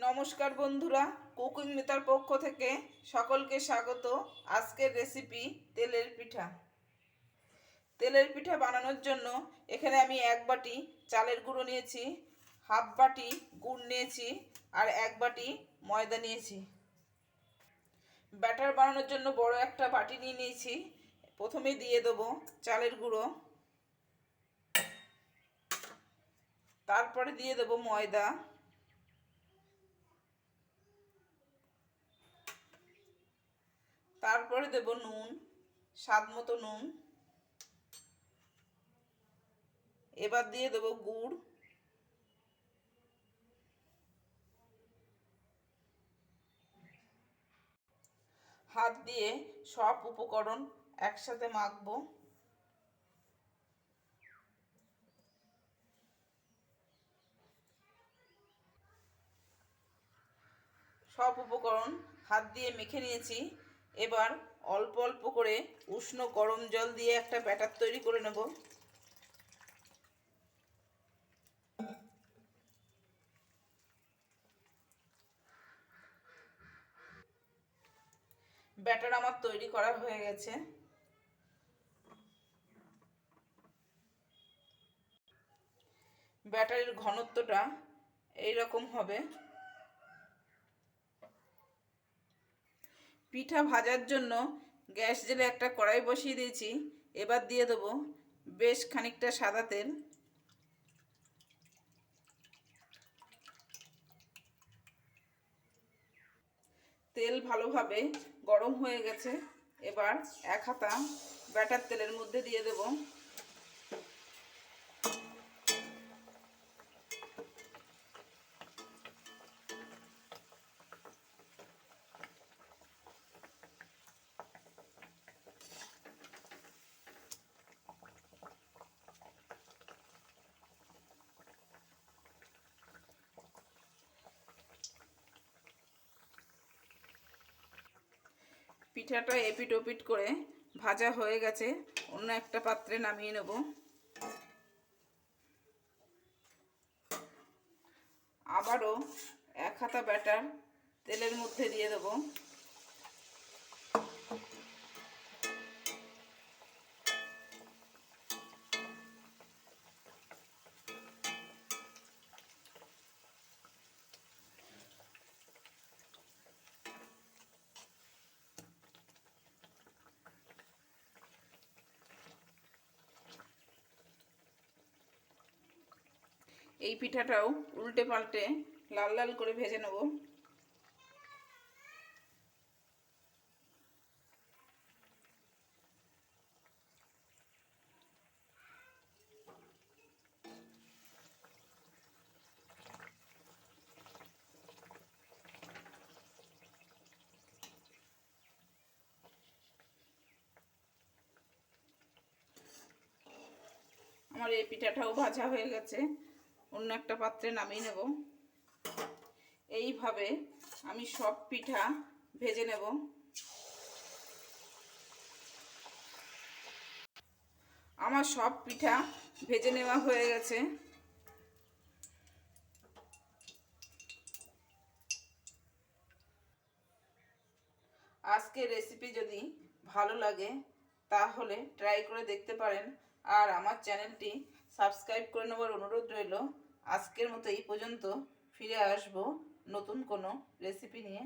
নমস্কার বন্ধুরা, কুকিং মিতার পক্ষ থেকে সকলকে স্বাগত। আজকের রেসিপি তেলের পিঠা। তেলের পিঠা বানানোর জন্য এখানে আমি 1 বাটি চালের গুঁড়ো নিয়েছি, হাফ বাটি গুড় নিয়েছি আর 1 বাটি ময়দা নিয়েছি। ব্যাটার বানানোর জন্য বড় একটা বাটি নিয়ে নিয়েছি। প্রথমে দিয়ে দেবো চালের গুঁড়ো, তারপরে দিয়ে দেবো ময়দা, তারপরে দেব নুন, স্বাদ মতো নুন। এবার দিয়ে দেব গুড়, হাত দিয়ে সব উপকরণ একসাথে মাখবো। সব উপকরণ হাত দিয়ে মেখে নিয়েছি। এবার অল্প অল্প করে উষ্ণ গরম জল দিয়ে একটা ব্যাটার তৈরি করে নেব। ব্যাটার আমার তৈরি করা হয়ে গেছে। ব্যাটারের ঘনত্বটা এইরকম হবে। পিঠা ভাজার জন্য গ্যাস জেলে একটা কড়াই বসিয়ে দিয়েছি। এবার দিয়ে দেবো বেশ খানিকটা সাদা তেল। তেল ভালোভাবে গরম হয়ে গেছে। এবার 1 হাতা ব্যাটার তেলের মধ্যে দিয়ে দেব। পিঠাটা এপিট ওপিট করে ভাজা হয়ে গেছে। অন্য একটা পাত্রে নামিয়ে নেব। আবারও 1 হাতা ব্যাটার তেলের মধ্যে দিয়ে দেব। এই পিঠাটাও উল্টে পাল্টে লাল লাল করে ভেজে নেব। আমার এই পিঠাটাও ভাজা হয়ে গেছে। অন্য একটা পাত্রে নামিয়ে নেব। এইভাবে আমি সব পিঠা ভেজে নেব। আমার সব পিঠা ভেজে নেওয়া হয়ে গেছে। আজকের রেসিপি যদি ভালো লাগে তাহলে ট্রাই করে দেখতে পারেন। আর আমার চ্যানেলটি সাবস্ক্রাইব করে নেওয়ার অনুরোধ রইল। আজকের মতো এই পর্যন্ত। ফিরে আসবো নতুন কোনো রেসিপি নিয়ে।